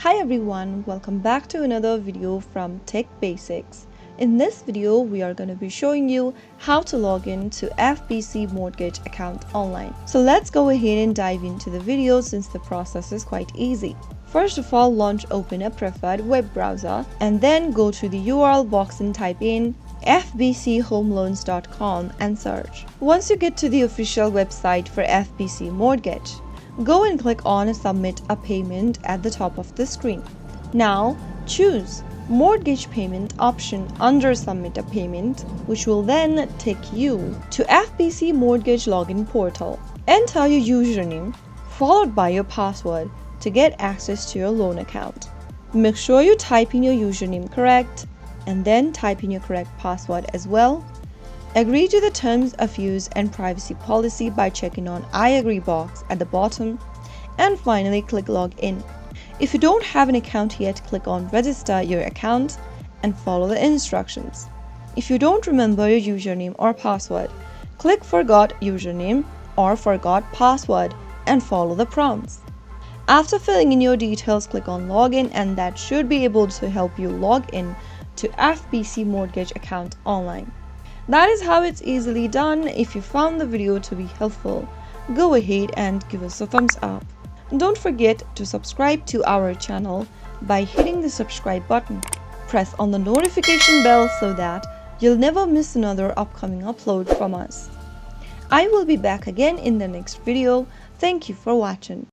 Hi everyone, welcome back to another video from Tech Basics. In this video, we are going to be showing you how to log in to FBC Mortgage account online. So let's go ahead and dive into the video since the process is quite easy. First of all, open a preferred web browser and then go to the URL box and type in fbchomeloans.com and search. Once you get to the official website for FBC Mortgage, go and click on Submit a Payment at the top of the screen. Now, choose Mortgage Payment option under Submit a Payment, which will then take you to FBC Mortgage login portal. Enter your username followed by your password to get access to your loan account. Make sure you type in your username correct and then type in your correct password as well. Agree to the terms of use and privacy policy by checking on I agree box at the bottom, and finally click login. If you don't have an account yet, click on register your account and follow the instructions. If you don't remember your username or password, click forgot username or forgot password and follow the prompts. After filling in your details, click on login, and that should be able to help you log in to FBC Mortgage account online. That is how it's easily done. If you found the video to be helpful, go ahead and give us a thumbs up. Don't forget to subscribe to our channel by hitting the subscribe button. Press on the notification bell so that you'll never miss another upcoming upload from us. I will be back again in the next video. Thank you for watching.